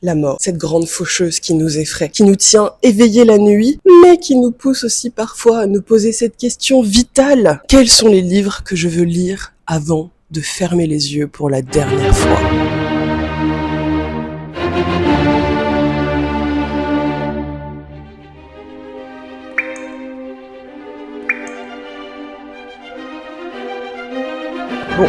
La mort, cette grande faucheuse qui nous effraie, qui nous tient éveillés la nuit, mais qui nous pousse aussi parfois à nous poser cette question vitale. Quels sont les livres que je veux lire avant de fermer les yeux pour la dernière fois ? Bon,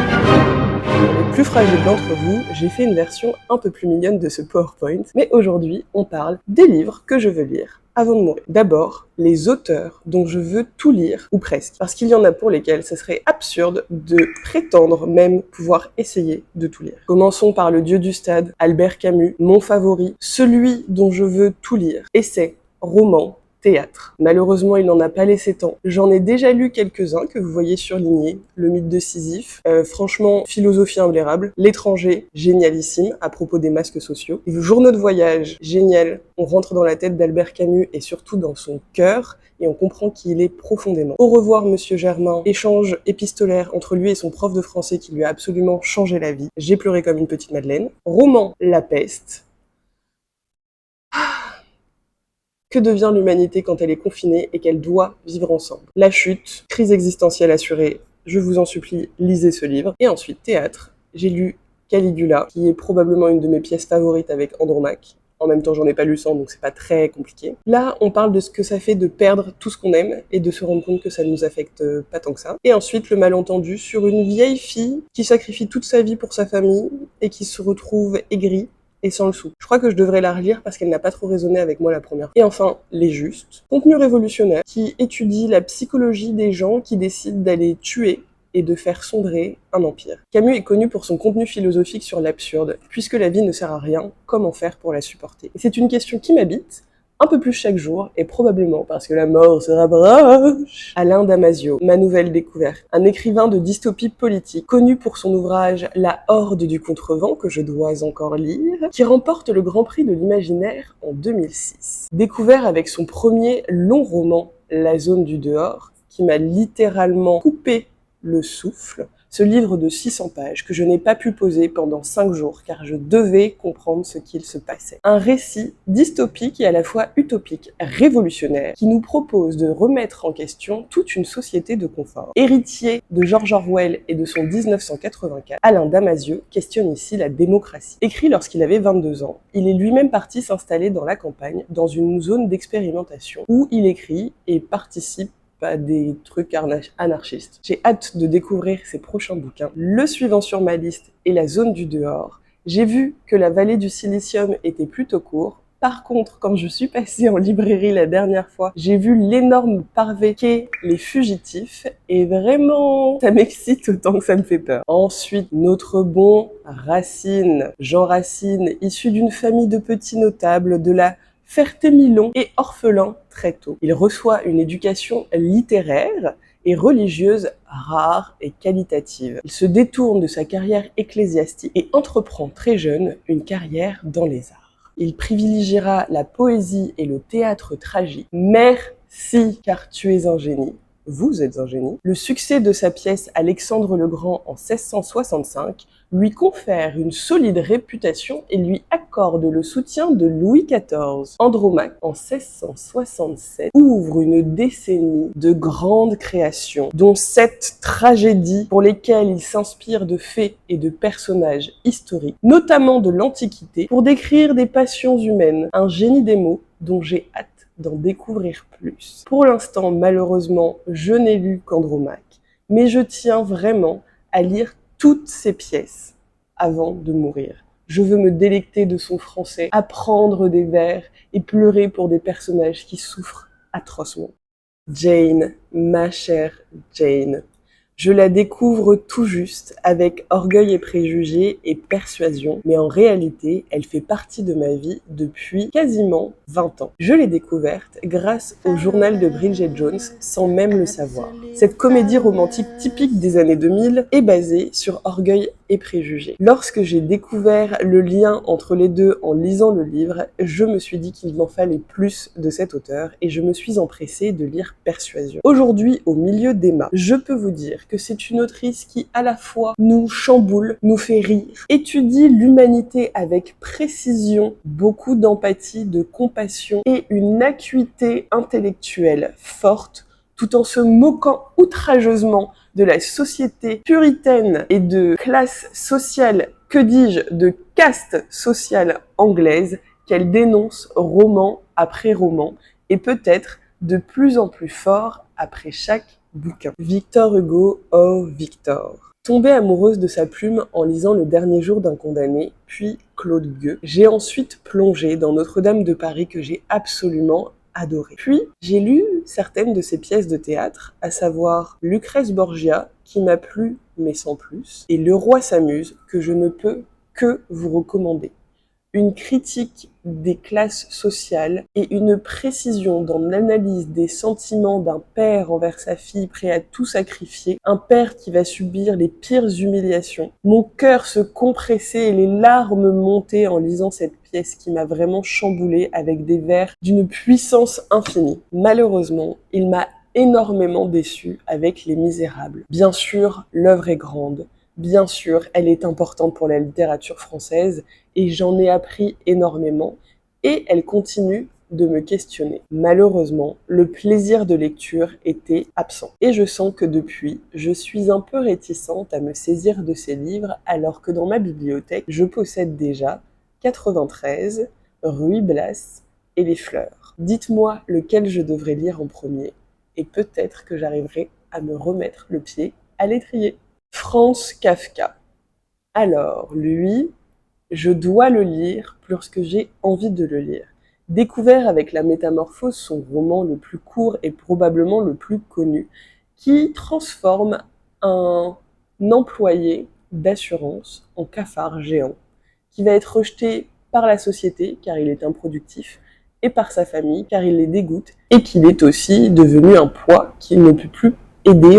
pour les plus fragiles d'entre vous, j'ai fait une version un peu plus mignonne de ce PowerPoint, mais aujourd'hui, on parle des livres que je veux lire avant de mourir. D'abord, les auteurs dont je veux tout lire, ou presque, parce qu'il y en a pour lesquels ce serait absurde de prétendre même pouvoir essayer de tout lire. Commençons par le dieu du stade, Albert Camus, mon favori, celui dont je veux tout lire. Essai, roman, théâtre. Malheureusement, il n'en a pas laissé tant. J'en ai déjà lu quelques-uns que vous voyez surlignés. Le mythe de Sisyphe, franchement, philosophie imblairable. L'étranger, génialissime, à propos des masques sociaux. Les journaux de voyage, génial. On rentre dans la tête d'Albert Camus et surtout dans son cœur et on comprend qui il est profondément. Au revoir, Monsieur Germain. Échange épistolaire entre lui et son prof de français qui lui a absolument changé la vie. J'ai pleuré comme une petite madeleine. Roman, La peste. Que devient l'humanité quand elle est confinée et qu'elle doit vivre ensemble? La chute, crise existentielle assurée, je vous en supplie, lisez ce livre. Et ensuite, théâtre, j'ai lu Caligula, qui est probablement une de mes pièces favorites avec Andromaque. En même temps, j'en ai pas lu 100, donc c'est pas très compliqué. Là, on parle de ce que ça fait de perdre tout ce qu'on aime et de se rendre compte que ça ne nous affecte pas tant que ça. Et ensuite, le malentendu sur une vieille fille qui sacrifie toute sa vie pour sa famille et qui se retrouve aigrie et sans le sou. Je crois que je devrais la relire parce qu'elle n'a pas trop résonné avec moi la première. Et enfin, Les Justes, contenu révolutionnaire qui étudie la psychologie des gens qui décident d'aller tuer et de faire sombrer un empire. Camus est connu pour son contenu philosophique sur l'absurde. Puisque la vie ne sert à rien, comment faire pour la supporter? Et c'est une question qui m'habite, un peu plus chaque jour, et probablement parce que la mort se rapproche. Alain Damasio, ma nouvelle découverte. Un écrivain de dystopie politique, connu pour son ouvrage La Horde du Contrevent, que je dois encore lire, qui remporte le Grand Prix de l'imaginaire en 2006. Découvert avec son premier long roman, La Zone du Dehors, qui m'a littéralement coupé le souffle. Ce livre de 600 pages que je n'ai pas pu poser pendant 5 jours car je devais comprendre ce qu'il se passait. Un récit dystopique et à la fois utopique, révolutionnaire, qui nous propose de remettre en question toute une société de confort. Héritier de George Orwell et de son 1984, Alain Damasio questionne ici la démocratie. Écrit lorsqu'il avait 22 ans, il est lui-même parti s'installer dans la campagne, dans une zone d'expérimentation, où il écrit et participe pas des trucs anarchistes. J'ai hâte de découvrir ses prochains bouquins. Le suivant sur ma liste est La Zone du Dehors. J'ai vu que La Vallée du Silicium était plutôt court. Par contre, quand je suis passée en librairie la dernière fois, j'ai vu l'énorme pavé qu'est Les Fugitifs et vraiment, ça m'excite autant que ça me fait peur. Ensuite, notre bon Racine, Jean Racine, issu d'une famille de petits notables de la Ferté-Milon est orphelin très tôt. Il reçoit une éducation littéraire et religieuse rare et qualitative. Il se détourne de sa carrière ecclésiastique et entreprend très jeune une carrière dans les arts. Il privilégiera la poésie et le théâtre tragique. Merci, car tu es un génie. Vous êtes un génie. Le succès de sa pièce Alexandre le Grand en 1665 lui confère une solide réputation et lui accorde le soutien de Louis XIV. Andromaque, en 1667, ouvre une décennie de grandes créations, dont 7 tragédies pour lesquelles il s'inspire de faits et de personnages historiques, notamment de l'Antiquité, pour décrire des passions humaines, un génie des mots dont j'ai hâte d'en découvrir plus. Pour l'instant, malheureusement, je n'ai lu qu'Andromaque, mais je tiens vraiment à lire toutes ses pièces avant de mourir. Je veux me délecter de son français, apprendre des vers et pleurer pour des personnages qui souffrent atrocement. Jane, ma chère Jane. Je la découvre tout juste avec Orgueil et Préjugés et Persuasion, mais en réalité, elle fait partie de ma vie depuis quasiment 20 ans. Je l'ai découverte grâce au journal de Bridget Jones sans même le savoir. Cette comédie romantique typique des années 2000 est basée sur Orgueil et préjugés. Lorsque j'ai découvert le lien entre les deux en lisant le livre, je me suis dit qu'il m'en fallait plus de cet auteur et je me suis empressée de lire Persuasion. Aujourd'hui, au milieu d'Emma, je peux vous dire que c'est une autrice qui, à la fois, nous chamboule, nous fait rire, étudie l'humanité avec précision, beaucoup d'empathie, de compassion et une acuité intellectuelle forte, tout en se moquant outrageusement de la société puritaine et de classe sociale, que dis-je, de caste sociale anglaise qu'elle dénonce roman après roman et peut-être de plus en plus fort après chaque bouquin. Victor Hugo, oh Victor. Tombée amoureuse de sa plume en lisant Le dernier jour d'un condamné, puis Claude Gueux, j'ai ensuite plongé dans Notre-Dame de Paris que j'ai absolument adoré. Puis, j'ai lu certaines de ses pièces de théâtre, à savoir Lucrèce Borgia, qui m'a plu mais sans plus, et Le Roi s'amuse, que je ne peux que vous recommander. Une critique des classes sociales et une précision dans l'analyse des sentiments d'un père envers sa fille prêt à tout sacrifier, un père qui va subir les pires humiliations. Mon cœur se compressait et les larmes montaient en lisant cette pièce qui m'a vraiment chamboulée avec des vers d'une puissance infinie. Malheureusement, il m'a énormément déçue avec Les Misérables. Bien sûr, l'œuvre est grande. Bien sûr, elle est importante pour la littérature française et j'en ai appris énormément et elle continue de me questionner. Malheureusement, le plaisir de lecture était absent. Et je sens que depuis, je suis un peu réticente à me saisir de ces livres alors que dans ma bibliothèque, je possède déjà 93, Ruy Blas et Les Fleurs. Dites-moi lequel je devrais lire en premier et peut-être que j'arriverai à me remettre le pied à l'étrier. Franz Kafka. Alors, lui, je dois le lire lorsque j'ai envie de le lire. Découvert avec La Métamorphose, son roman le plus court et probablement le plus connu, qui transforme un employé d'assurance en cafard géant, qui va être rejeté par la société car il est improductif, et par sa famille car il les dégoûte, et qu'il est aussi devenu un poids qu'il ne peut plus aider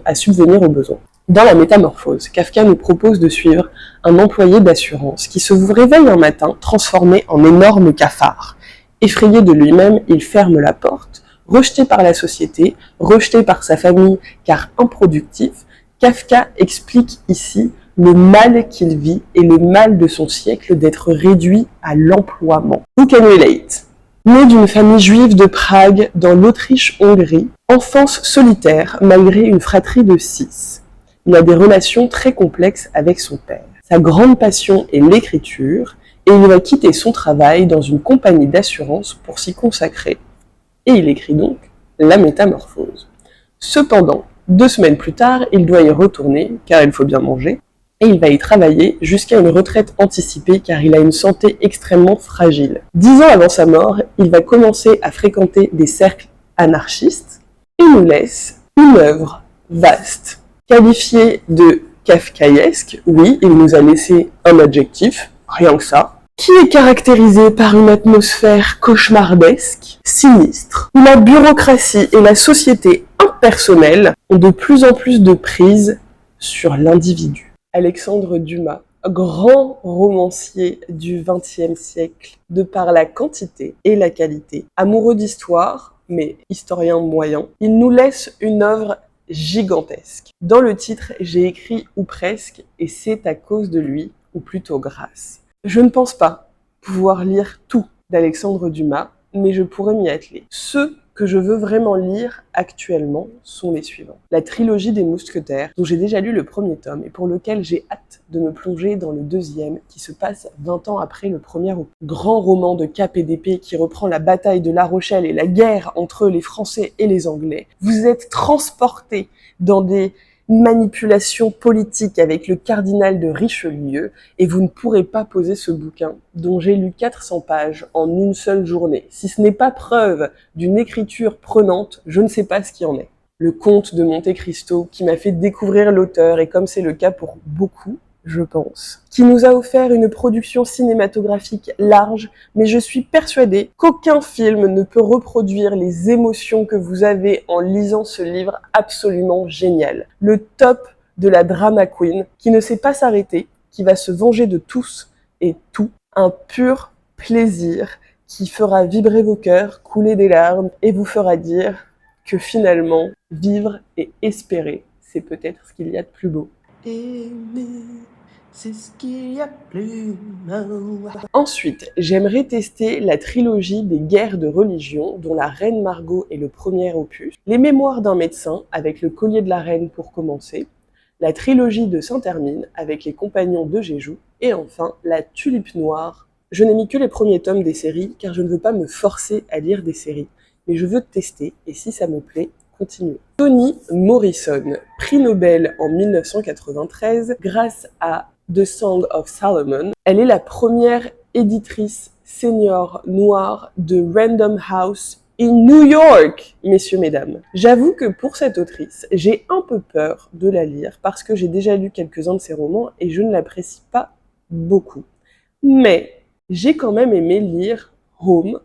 à subvenir aux besoins. Dans La Métamorphose, Kafka nous propose de suivre un employé d'assurance qui se réveille un matin transformé en énorme cafard. Effrayé de lui-même, il ferme la porte. Rejeté par la société, rejeté par sa famille car improductif, Kafka explique ici le mal qu'il vit et le mal de son siècle d'être réduit à l'emploiement. Who can relate? Né d'une famille juive de Prague dans l'Autriche-Hongrie, enfance solitaire malgré une fratrie de 6. Il a des relations très complexes avec son père. Sa grande passion est l'écriture et il va quitter son travail dans une compagnie d'assurance pour s'y consacrer. Et il écrit donc La Métamorphose. Cependant, 2 semaines plus tard, il doit y retourner car il faut bien manger et il va y travailler jusqu'à une retraite anticipée car il a une santé extrêmement fragile. 10 ans avant sa mort, il va commencer à fréquenter des cercles anarchistes et nous laisse une œuvre vaste, qualifié de kafkaïesque, oui, il nous a laissé un adjectif, rien que ça, qui est caractérisé par une atmosphère cauchemardesque, sinistre, où la bureaucratie et la société impersonnelle ont de plus en plus de prise sur l'individu. Alexandre Dumas, grand romancier du XXe siècle, de par la quantité et la qualité, amoureux d'histoire, mais historien moyen, il nous laisse une œuvre gigantesque. Dans le titre, j'ai écrit « ou presque » et c'est à cause de lui, ou plutôt grâce. Je ne pense pas pouvoir lire tout d'Alexandre Dumas, mais je pourrais m'y atteler. Ceux que je veux vraiment lire actuellement sont les suivants. La trilogie des Mousquetaires, dont j'ai déjà lu le premier tome et pour lequel j'ai hâte de me plonger dans le deuxième, qui se passe 20 ans après le premier opus. Grand roman de cap et d'épée qui reprend la bataille de La Rochelle et la guerre entre les Français et les Anglais. Vous êtes transportés dans des manipulations politiques avec le cardinal de Richelieu et vous ne pourrez pas poser ce bouquin dont j'ai lu 400 pages en une seule journée. Si ce n'est pas preuve d'une écriture prenante, je ne sais pas ce qui en est. Le Comte de Monte Cristo qui m'a fait découvrir l'auteur et comme c'est le cas pour beaucoup, je pense, qui nous a offert une production cinématographique large, mais je suis persuadée qu'aucun film ne peut reproduire les émotions que vous avez en lisant ce livre absolument génial. Le top de la drama queen qui ne sait pas s'arrêter, qui va se venger de tous et tout. Un pur plaisir qui fera vibrer vos cœurs, couler des larmes et vous fera dire que finalement, vivre et espérer, c'est peut-être ce qu'il y a de plus beau. Aimer, c'est ce qu'il y a de plus beau. Ensuite, j'aimerais tester la trilogie des guerres de religion, dont la Reine Margot est le premier opus, les mémoires d'un médecin, avec le collier de la reine pour commencer, la trilogie de Saint-Hermine, avec les compagnons de Jéjou, et enfin, la Tulipe Noire. Je n'ai mis que les premiers tomes des séries, car je ne veux pas me forcer à lire des séries, mais je veux tester, et si ça me plaît, continuer. Toni Morrison, prix Nobel en 1993, grâce à The Song of Solomon. Elle est la première éditrice senior noire de Random House in New York, messieurs, mesdames. J'avoue que pour cette autrice, j'ai un peu peur de la lire parce que j'ai déjà lu quelques-uns de ses romans et je ne l'apprécie pas beaucoup. Mais j'ai quand même aimé lire Home.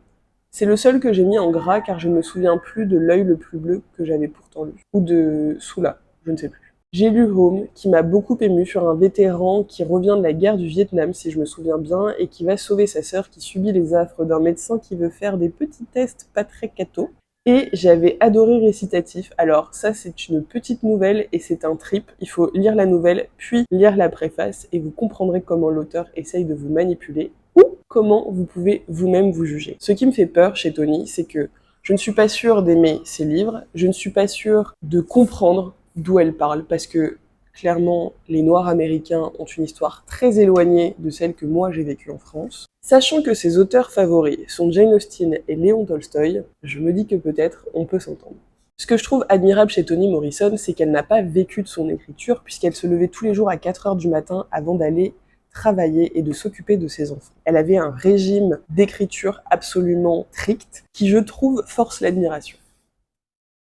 C'est le seul que j'ai mis en gras car je ne me souviens plus de L'œil le plus bleu que j'avais pourtant lu. Ou de Soula, je ne sais plus. J'ai lu Home, qui m'a beaucoup ému sur un vétéran qui revient de la guerre du Vietnam, si je me souviens bien, et qui va sauver sa sœur qui subit les affres d'un médecin qui veut faire des petits tests pas très cathos. Et j'avais adoré Récitatif. Alors ça, c'est une petite nouvelle et c'est un trip. Il faut lire la nouvelle, puis lire la préface, et vous comprendrez comment l'auteur essaye de vous manipuler, ou comment vous pouvez vous-même vous juger. Ce qui me fait peur chez Toni, c'est que je ne suis pas sûre d'aimer ses livres, je ne suis pas sûre de comprendre d'où elle parle, parce que clairement, les Noirs américains ont une histoire très éloignée de celle que moi j'ai vécue en France. Sachant que ses auteurs favoris sont Jane Austen et Léon Tolstoï, je me dis que peut-être on peut s'entendre. Ce que je trouve admirable chez Toni Morrison, c'est qu'elle n'a pas vécu de son écriture, puisqu'elle se levait tous les jours à 4h du matin avant d'aller travailler et de s'occuper de ses enfants. Elle avait un régime d'écriture absolument strict, qui je trouve force l'admiration.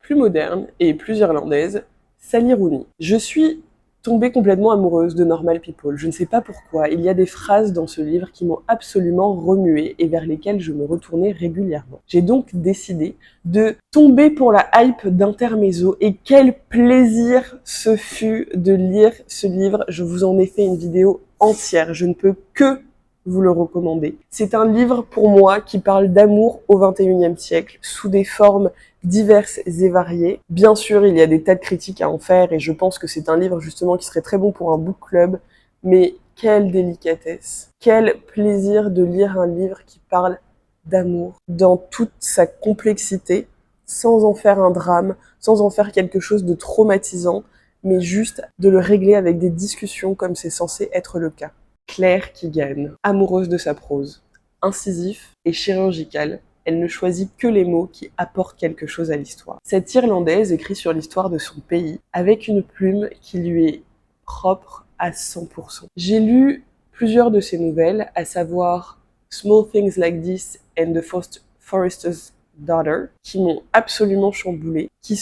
Plus moderne et plus irlandaise, Sally Rooney. Je suis tombée complètement amoureuse de Normal People. Je ne sais pas pourquoi. Il y a des phrases dans ce livre qui m'ont absolument remuée et vers lesquelles je me retournais régulièrement. J'ai donc décidé de tomber pour la hype d'Intermezzo et quel plaisir ce fut de lire ce livre. Je vous en ai fait une vidéo entière. Je ne peux que vous le recommander. C'est un livre pour moi qui parle d'amour au XXIe siècle sous des formes diverses et variées. Bien sûr, il y a des tas de critiques à en faire et je pense que c'est un livre justement qui serait très bon pour un book club, mais quelle délicatesse, quel plaisir de lire un livre qui parle d'amour dans toute sa complexité, sans en faire un drame, sans en faire quelque chose de traumatisant, mais juste de le régler avec des discussions comme c'est censé être le cas. Claire Keegan, amoureuse de sa prose, incisif et chirurgicale, elle ne choisit que les mots qui apportent quelque chose à l'histoire. Cette Irlandaise écrit sur l'histoire de son pays avec une plume qui lui est propre à 100%. J'ai lu plusieurs de ses nouvelles, à savoir Small Things Like This and The Forester's Daughter, qui m'ont absolument chamboulée, qui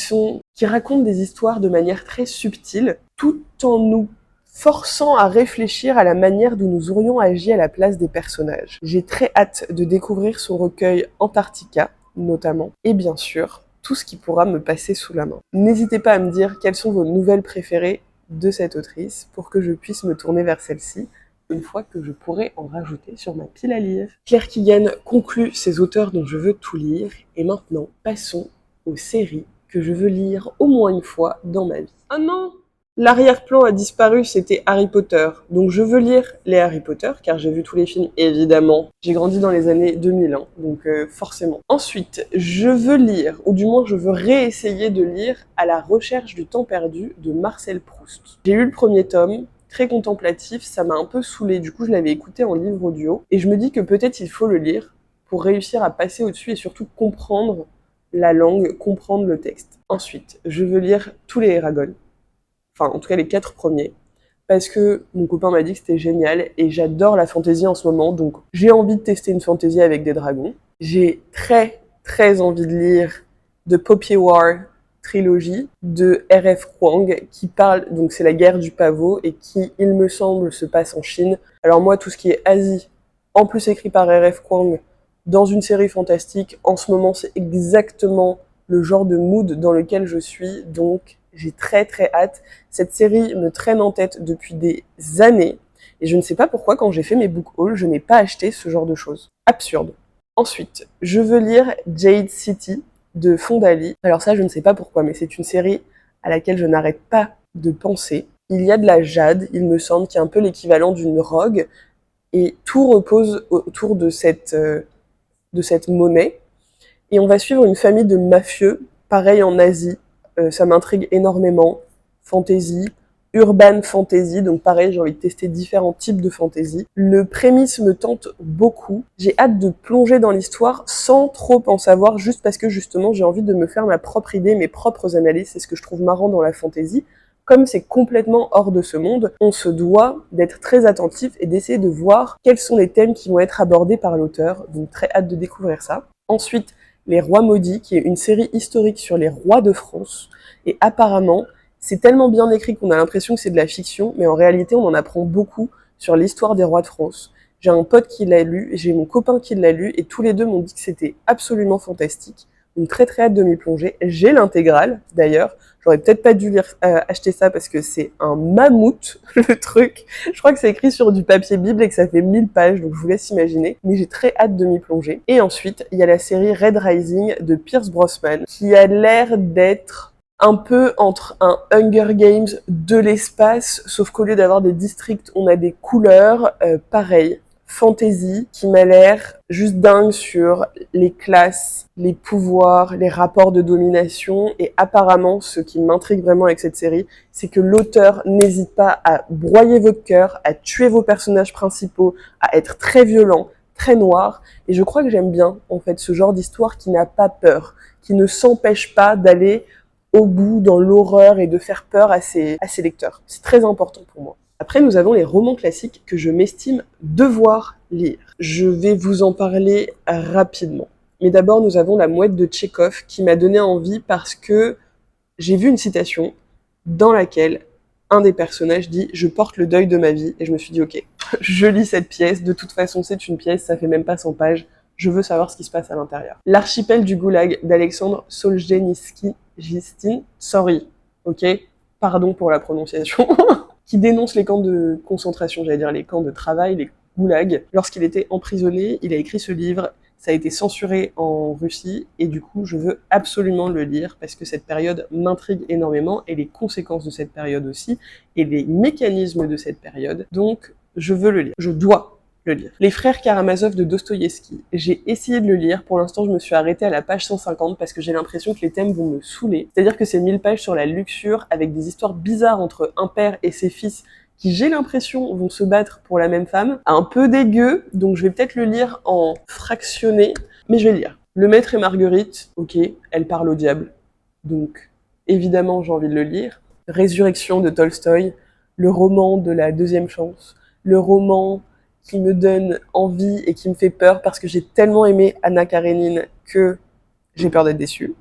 racontent des histoires de manière très subtile, tout en nous forçant à réfléchir à la manière dont nous aurions agi à la place des personnages. J'ai très hâte de découvrir son recueil Antarctica, notamment, et bien sûr, tout ce qui pourra me passer sous la main. N'hésitez pas à me dire quelles sont vos nouvelles préférées de cette autrice, pour que je puisse me tourner vers celle-ci, une fois que je pourrai en rajouter sur ma pile à lire. Claire Keegan conclut ces auteurs dont je veux tout lire, et maintenant, passons aux séries que je veux lire au moins une fois dans ma vie. Oh non! L'arrière-plan a disparu, c'était Harry Potter. Donc je veux lire les Harry Potter, car j'ai vu tous les films, évidemment. J'ai grandi dans les années 2000, donc forcément. Ensuite, je veux lire, ou du moins je veux réessayer de lire À la recherche du temps perdu de Marcel Proust. J'ai lu le premier tome, très contemplatif, ça m'a un peu saoulée. Du coup, je l'avais écouté en livre audio, et je me dis que peut-être il faut le lire pour réussir à passer au-dessus et surtout comprendre la langue, comprendre le texte. Ensuite, je veux lire tous les Eragon. Enfin, en tout cas les 4 premiers, parce que mon copain m'a dit que c'était génial, et j'adore la fantasy en ce moment, donc j'ai envie de tester une fantasy avec des dragons. J'ai très envie de lire The Poppy War trilogie de R.F. Kuang, qui parle, donc c'est la guerre du pavot, et qui, il me semble, se passe en Chine. Alors moi, tout ce qui est Asie, en plus écrit par R.F. Kuang, dans une série fantastique, en ce moment, c'est exactement le genre de mood dans lequel je suis, donc J'ai très très hâte. Cette série me traîne en tête depuis des années. Et je ne sais pas pourquoi, quand j'ai fait mes book hauls, je n'ai pas acheté ce genre de choses. Absurde. Ensuite, je veux lire Jade City de Fondali. Alors ça, je ne sais pas pourquoi, mais c'est une série à laquelle je n'arrête pas de penser. Il y a de la jade, il me semble, qui est un peu l'équivalent d'une rogue. Et tout repose autour de cette monnaie. Et on va suivre une famille de mafieux, pareil en Asie. Ça m'intrigue énormément. Fantasy, urban fantasy, donc pareil, j'ai envie de tester différents types de fantasy. Le prémisse me tente beaucoup. J'ai hâte de plonger dans l'histoire sans trop en savoir, juste parce que justement j'ai envie de me faire ma propre idée, mes propres analyses. C'est ce que je trouve marrant dans la fantasy. Comme c'est complètement hors de ce monde, on se doit d'être très attentif et d'essayer de voir quels sont les thèmes qui vont être abordés par l'auteur. Donc très hâte de découvrir ça. Ensuite, Les Rois Maudits, qui est une série historique sur les rois de France. Et apparemment, c'est tellement bien écrit qu'on a l'impression que c'est de la fiction, mais en réalité, on en apprend beaucoup sur l'histoire des rois de France. J'ai un pote qui l'a lu, j'ai mon copain qui l'a lu, et tous les deux m'ont dit que c'était absolument fantastique. Donc très très hâte de m'y plonger. J'ai l'intégrale, d'ailleurs. J'aurais peut-être pas dû acheter ça parce que c'est un mammouth, le truc. Je crois que c'est écrit sur du papier bible et que ça fait 1000 pages, donc je vous laisse imaginer. Mais j'ai très hâte de m'y plonger. Et ensuite, il y a la série Red Rising de Pierce Brosnan, qui a l'air d'être un peu entre un Hunger Games de l'espace, sauf qu'au lieu d'avoir des districts, on a des couleurs, pareil. Fantasy, qui m'a l'air juste dingue sur les classes, les pouvoirs, les rapports de domination. Et apparemment, ce qui m'intrigue vraiment avec cette série, c'est que l'auteur n'hésite pas à broyer votre cœur, à tuer vos personnages principaux, à être très violent, très noir. Et je crois que j'aime bien, en fait, ce genre d'histoire qui n'a pas peur, qui ne s'empêche pas d'aller au bout dans l'horreur et de faire peur à ses lecteurs. C'est très important pour moi. Après, nous avons les romans classiques que je m'estime devoir lire. Je vais vous en parler rapidement. Mais d'abord, nous avons La Mouette de Tchekhov qui m'a donné envie parce que j'ai vu une citation dans laquelle un des personnages dit « Je porte le deuil de ma vie » et je me suis dit « Ok, je lis cette pièce, de toute façon c'est une pièce, ça fait même pas 100 pages, je veux savoir ce qui se passe à l'intérieur. » L'archipel du Goulag d'Alexandre Solzhenitsyn, sorry, ok, pardon pour la prononciation, qui dénonce les camps de concentration, j'allais dire les camps de travail, les goulags. Lorsqu'il était emprisonné, il a écrit ce livre, ça a été censuré en Russie, et du coup, je veux absolument le lire, parce que cette période m'intrigue énormément, et les conséquences de cette période aussi, et les mécanismes de cette période. Donc, je veux le lire. Je dois le lire. Les frères Karamazov de Dostoïevski. J'ai essayé de le lire. Pour l'instant, je me suis arrêtée à la page 150 parce que j'ai l'impression que les thèmes vont me saouler. C'est-à-dire que c'est 1000 pages sur la luxure avec des histoires bizarres entre un père et ses fils qui, j'ai l'impression, vont se battre pour la même femme. Un peu dégueu, donc je vais peut-être le lire en fractionné, mais je vais le lire. Le Maître et Marguerite, ok, elle parle au diable. Donc, évidemment, j'ai envie de le lire. Résurrection de Tolstoï, le roman de la deuxième chance, le roman qui me donne envie et qui me fait peur parce que j'ai tellement aimé Anna Karénine que j'ai peur d'être déçue.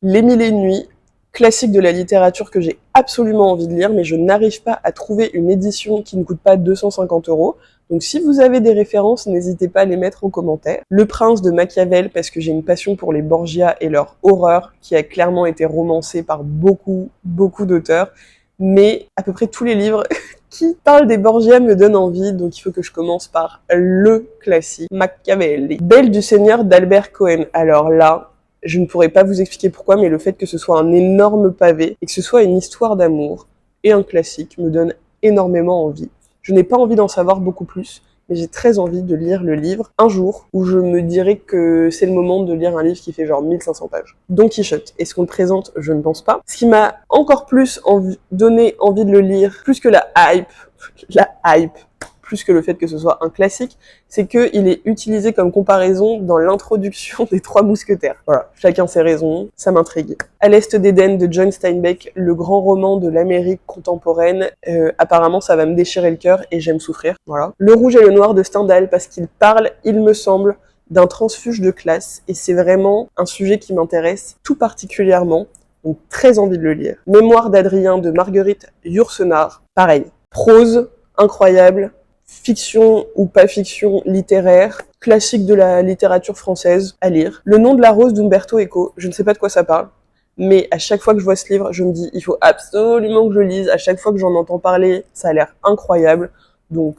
Les Mille et une nuits, classique de la littérature que j'ai absolument envie de lire, mais je n'arrive pas à trouver une édition qui ne coûte pas 250 €. Donc si vous avez des références, n'hésitez pas à les mettre en commentaire. Le Prince de Machiavel, parce que j'ai une passion pour les Borgia et leur horreur, qui a clairement été romancée par beaucoup d'auteurs, mais à peu près tous les livres qui parle des Borgia me donne envie, donc il faut que je commence par le classique, Machiavelli. Belle du Seigneur d'Albert Cohen. Alors là, je ne pourrais pas vous expliquer pourquoi, mais le fait que ce soit un énorme pavé et que ce soit une histoire d'amour et un classique me donne énormément envie. Je n'ai pas envie d'en savoir beaucoup plus, mais j'ai très envie de lire le livre un jour où je me dirais que c'est le moment de lire un livre qui fait genre 1500 pages. Don Quichotte, est-ce qu'on le présente? Je ne pense pas. Ce qui m'a encore plus donné envie de le lire, plus que la hype, plus que le fait que ce soit un classique, c'est qu'il est utilisé comme comparaison dans l'introduction des Trois Mousquetaires. Voilà, chacun ses raisons, ça m'intrigue. À l'Est d'Éden de John Steinbeck, le grand roman de l'Amérique contemporaine, apparemment ça va me déchirer le cœur et j'aime souffrir. Voilà. Le Rouge et le Noir de Stendhal, parce qu'il parle, il me semble, d'un transfuge de classe, et c'est vraiment un sujet qui m'intéresse tout particulièrement, donc très envie de le lire. Mémoire d'Adrien de Marguerite Yourcenar, pareil. Prose, incroyable, fiction ou pas fiction littéraire, classique de la littérature française à lire. Le nom de la rose d'Umberto Eco, je ne sais pas de quoi ça parle, mais à chaque fois que je vois ce livre, je me dis, il faut absolument que je le lise. À chaque fois que j'en entends parler, ça a l'air incroyable. Donc,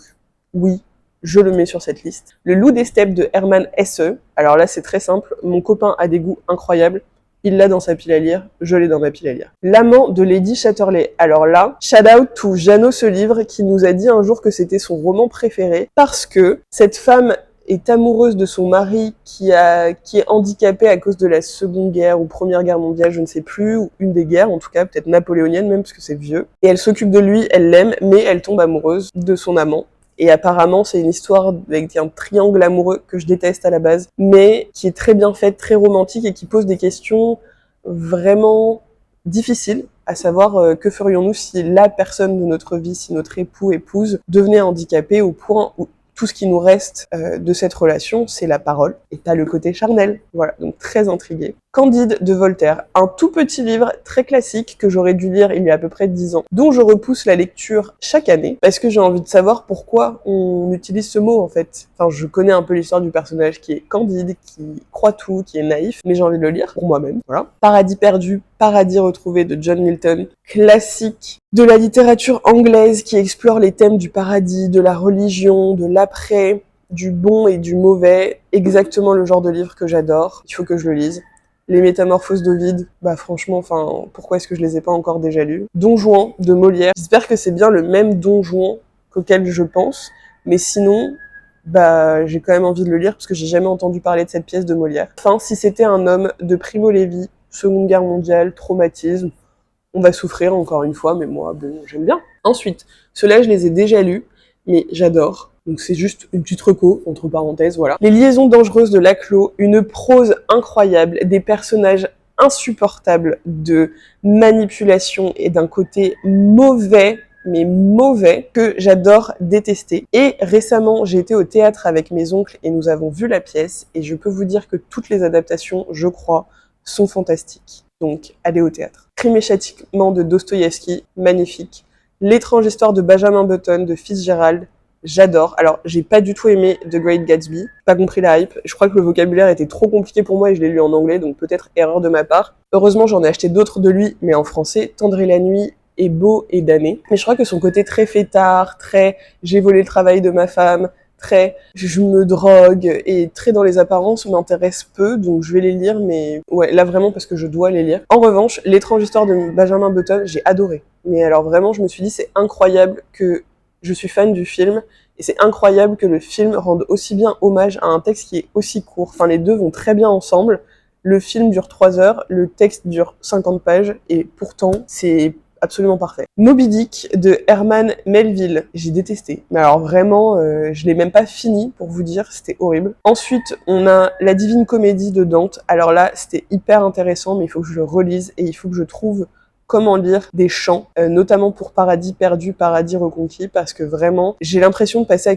oui, je le mets sur cette liste. Le Loup des steppes de Hermann Hesse. Alors là, c'est très simple. Mon copain a des goûts incroyables. Il l'a dans sa pile à lire, je l'ai dans ma pile à lire. L'amant de Lady Chatterley. Alors là, shout out to Jeannot ce livre qui nous a dit un jour que c'était son roman préféré parce que cette femme est amoureuse de son mari qui est handicapé à cause de la Seconde Guerre ou Première Guerre mondiale, je ne sais plus, ou une des guerres en tout cas, peut-être napoléonienne même parce que c'est vieux. Et elle s'occupe de lui, elle l'aime, mais elle tombe amoureuse de son amant. Et apparemment, c'est une histoire avec un triangle amoureux que je déteste à la base, mais qui est très bien faite, très romantique et qui pose des questions vraiment difficiles, à savoir que ferions-nous si la personne de notre vie, si notre époux, épouse, devenait handicapé au point où tout ce qui nous reste de cette relation, c'est la parole, et pas le côté charnel. Voilà, donc très intriguée. Candide de Voltaire, un tout petit livre très classique que j'aurais dû lire il y a à peu près 10 ans, dont je repousse la lecture chaque année, parce que j'ai envie de savoir pourquoi on utilise ce mot en fait. Enfin, je connais un peu l'histoire du personnage qui est candide, qui croit tout, qui est naïf, mais j'ai envie de le lire pour moi-même. Voilà. Paradis perdu, paradis retrouvé de John Milton, classique de la littérature anglaise qui explore les thèmes du paradis, de la religion, de l'après, du bon et du mauvais, exactement le genre de livre que j'adore, il faut que je le lise. Les Métamorphoses d'Ovide, bah franchement, enfin, pourquoi est-ce que je les ai pas encore déjà lus? Don Juan de Molière, j'espère que c'est bien le même Don Juan qu'auquel je pense, mais sinon, bah j'ai quand même envie de le lire parce que j'ai jamais entendu parler de cette pièce de Molière. Enfin, si c'était un homme de Primo Levi, Seconde Guerre mondiale, traumatisme, on va souffrir encore une fois, mais moi, bon, j'aime bien. Ensuite, ceux-là, je les ai déjà lus, mais j'adore. Donc c'est juste une petite reco, entre parenthèses, voilà. Les liaisons dangereuses de Laclos, une prose incroyable, des personnages insupportables de manipulation et d'un côté mauvais, mais mauvais, que j'adore détester. Et récemment, j'ai été au théâtre avec mes oncles et nous avons vu la pièce, et je peux vous dire que toutes les adaptations, je crois, sont fantastiques. Donc, allez au théâtre. Crime et châtiment de Dostoïevski, magnifique. L'étrange histoire de Benjamin Button, de Fitzgerald, j'adore. Alors, j'ai pas du tout aimé The Great Gatsby, pas compris la hype. Je crois que le vocabulaire était trop compliqué pour moi et je l'ai lu en anglais, donc peut-être erreur de ma part. Heureusement, j'en ai acheté d'autres de lui, mais en français. Tendre et la nuit est beau et damné. Mais je crois que son côté très fêtard, très j'ai volé le travail de ma femme, très je me drogue et très dans les apparences m'intéresse peu, donc je vais les lire, mais ouais, là vraiment parce que je dois les lire. En revanche, L'étrange histoire de Benjamin Button, j'ai adoré. Mais alors vraiment, je me suis dit, c'est incroyable que je suis fan du film, et c'est incroyable que le film rende aussi bien hommage à un texte qui est aussi court. Enfin, les deux vont très bien ensemble. Le film dure 3 heures, le texte dure 50 pages, et pourtant, c'est absolument parfait. Moby Dick de Herman Melville, j'ai détesté. Mais alors vraiment, je l'ai même pas fini pour vous dire, c'était horrible. Ensuite, on a La Divine Comédie de Dante. Alors là, c'était hyper intéressant, mais il faut que je le relise et il faut que je trouve comment lire des chants, notamment pour Paradis perdu, Paradis reconquis, parce que vraiment, j'ai l'impression de passer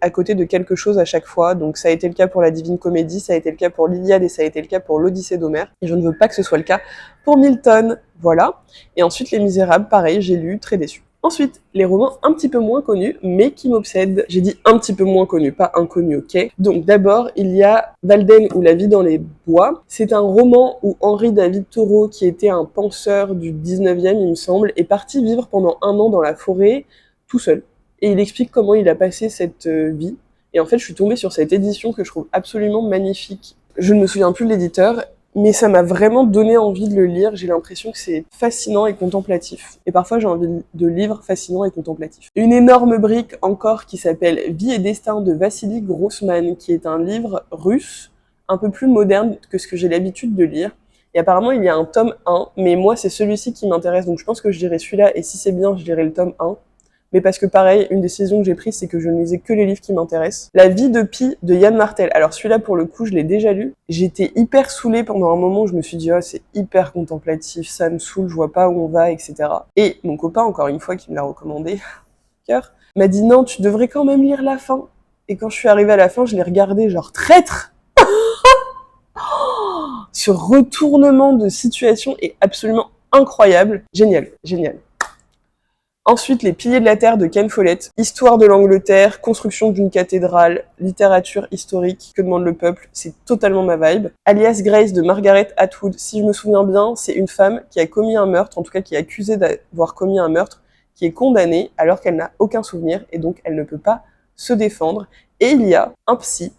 à côté de quelque chose à chaque fois. Donc ça a été le cas pour la Divine Comédie, ça a été le cas pour l'Iliade et ça a été le cas pour l'Odyssée d'Homère. Et je ne veux pas que ce soit le cas pour Milton. Voilà. Et ensuite, Les Misérables, pareil, j'ai lu, très déçu. Ensuite, les romans un petit peu moins connus, mais qui m'obsèdent. J'ai dit un petit peu moins connus, pas inconnus, ok? Donc d'abord, il y a Walden ou La vie dans les bois. C'est un roman où Henri David Thoreau, qui était un penseur du 19e, il me semble, est parti vivre pendant 1 an dans la forêt, tout seul. Et il explique comment il a passé cette vie. Et en fait, je suis tombée sur cette édition que je trouve absolument magnifique. Je ne me souviens plus de l'éditeur, mais ça m'a vraiment donné envie de le lire. J'ai l'impression que c'est fascinant et contemplatif. Et parfois, j'ai envie de livres fascinants et contemplatifs. Une énorme brique encore qui s'appelle Vie et destin de Vassili Grossman, qui est un livre russe, un peu plus moderne que ce que j'ai l'habitude de lire. Et apparemment, il y a un tome 1, mais moi, c'est celui-ci qui m'intéresse, donc je pense que je lirai celui-là, et si c'est bien, je lirai le tome 1. Mais parce que pareil, une décision que j'ai prise, c'est que je ne lisais que les livres qui m'intéressent. La vie de Pi de Yann Martel. Alors celui-là, pour le coup, je l'ai déjà lu. J'étais hyper saoulée pendant un moment où je me suis dit, oh, c'est hyper contemplatif, ça me saoule, je vois pas où on va, etc. Et mon copain, encore une fois, qui me l'a recommandé, cœur, m'a dit, non, tu devrais quand même lire la fin. Et quand je suis arrivée à la fin, je l'ai regardé genre traître. Ce retournement de situation est absolument incroyable. Génial, génial. Ensuite, Les Piliers de la Terre de Ken Follett, Histoire de l'Angleterre, construction d'une cathédrale, littérature historique, que demande le peuple, c'est totalement ma vibe. Alias Grace de Margaret Atwood, si je me souviens bien, c'est une femme qui a commis un meurtre, en tout cas qui est accusée d'avoir commis un meurtre, qui est condamnée alors qu'elle n'a aucun souvenir et donc elle ne peut pas se défendre. Et il y a un psy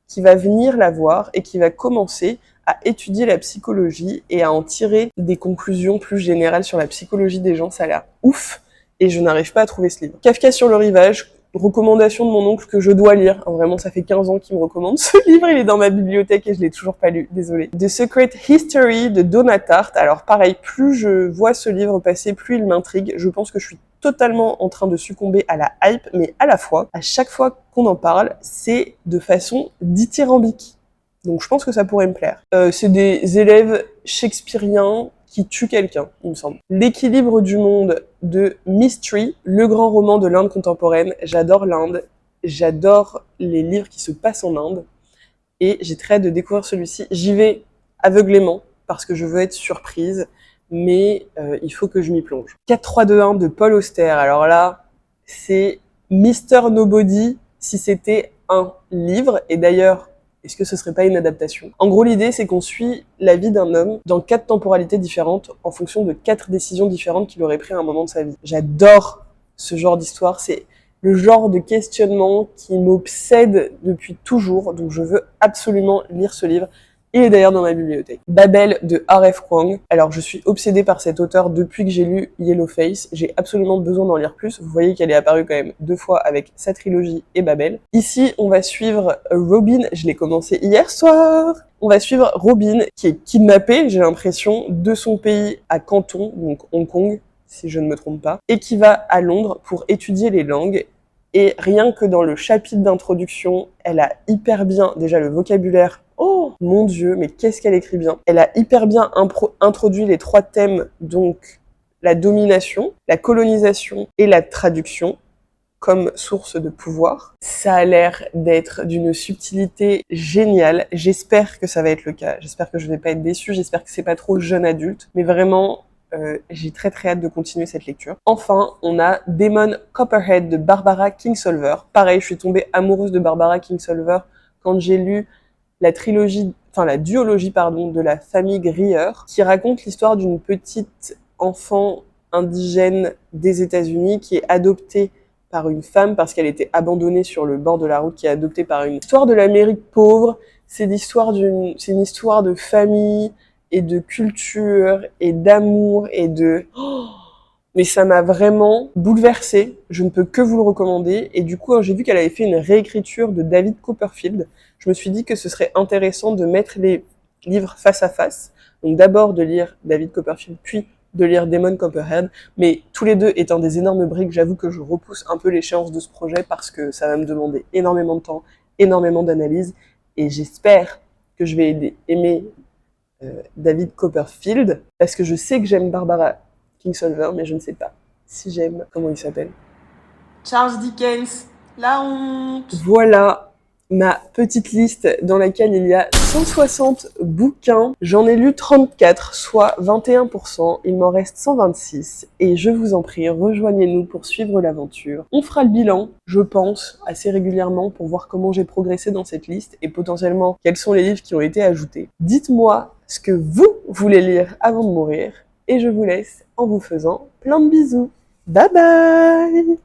qui va venir la voir et qui va commencer à étudier la psychologie et à en tirer des conclusions plus générales sur la psychologie des gens. Ça a l'air ouf et je n'arrive pas à trouver ce livre. Kafka sur le rivage, recommandation de mon oncle que je dois lire. Vraiment, ça fait 15 ans qu'il me recommande ce livre, il est dans ma bibliothèque et je l'ai toujours pas lu, désolée. The Secret History de Donna Tartt. Alors pareil, plus je vois ce livre passer, plus il m'intrigue. Je pense que je suis totalement en train de succomber à la hype, mais à la fois, à chaque fois qu'on en parle, c'est de façon dithyrambique. Donc je pense que ça pourrait me plaire. C'est des élèves shakespeariens qui tuent quelqu'un, il me semble. L'équilibre du monde de Mystery, le grand roman de l'Inde contemporaine. J'adore l'Inde, j'adore les livres qui se passent en Inde, et j'ai très hâte de découvrir celui-ci. J'y vais aveuglément, parce que je veux être surprise, mais il faut que je m'y plonge. 4-3-2-1 de Paul Auster, alors là, c'est Mr. Nobody si c'était un livre, et d'ailleurs, est-ce que ce serait pas une adaptation? En gros, l'idée, c'est qu'on suit la vie d'un homme dans 4 temporalités différentes, en fonction de 4 décisions différentes qu'il aurait prises à un moment de sa vie. J'adore ce genre d'histoire, c'est le genre de questionnement qui m'obsède depuis toujours, donc je veux absolument lire ce livre. Il est d'ailleurs dans ma bibliothèque. Babel de R.F. Kuang. Alors, je suis obsédée par cet auteur depuis que j'ai lu Yellowface. J'ai absolument besoin d'en lire plus. Vous voyez qu'elle est apparue quand même 2 fois avec sa trilogie et Babel. Ici, on va suivre Robin. Je l'ai commencé hier soir. On va suivre Robin, qui est kidnappée, j'ai l'impression, de son pays à Canton, donc Hong Kong, si je ne me trompe pas, et qui va à Londres pour étudier les langues. Et rien que dans le chapitre d'introduction, elle a hyper bien, déjà le vocabulaire, oh mon Dieu, mais qu'est-ce qu'elle écrit bien. Elle a hyper bien introduit les 3 thèmes, donc la domination, la colonisation et la traduction comme source de pouvoir. Ça a l'air d'être d'une subtilité géniale. J'espère que ça va être le cas. J'espère que je vais pas être déçue. J'espère que c'est pas trop jeune adulte. Mais vraiment, j'ai très hâte de continuer cette lecture. Enfin, on a Demon Copperhead de Barbara Kingsolver. Pareil, je suis tombée amoureuse de Barbara Kingsolver quand j'ai lu la duologie de la famille Greer, qui raconte l'histoire d'une petite enfant indigène des États-Unis qui est adoptée par une femme parce qu'elle était abandonnée sur le bord de la route, qui est adoptée par une histoire de l'Amérique pauvre. C'est une histoire de famille et de culture et d'amour et de... Mais ça m'a vraiment bouleversée. Je ne peux que vous le recommander. Et du coup, j'ai vu qu'elle avait fait une réécriture de David Copperfield. Je me suis dit que ce serait intéressant de mettre les livres face à face. Donc d'abord de lire David Copperfield, puis de lire Demon Copperhead. Mais tous les deux étant des énormes briques, j'avoue que je repousse un peu l'échéance de ce projet parce que ça va me demander énormément de temps, énormément d'analyse. Et j'espère que je vais aimer David Copperfield, parce que je sais que j'aime Barbara Kingsolver, mais je ne sais pas si j'aime, comment il s'appelle, Charles Dickens, la honte. Voilà ma petite liste dans laquelle il y a 160 bouquins. J'en ai lu 34, soit 21%. Il m'en reste 126. Et je vous en prie, rejoignez-nous pour suivre l'aventure. On fera le bilan, je pense, assez régulièrement pour voir comment j'ai progressé dans cette liste et potentiellement quels sont les livres qui ont été ajoutés. Dites-moi ce que vous voulez lire avant de mourir. Et je vous laisse en vous faisant plein de bisous. Bye bye!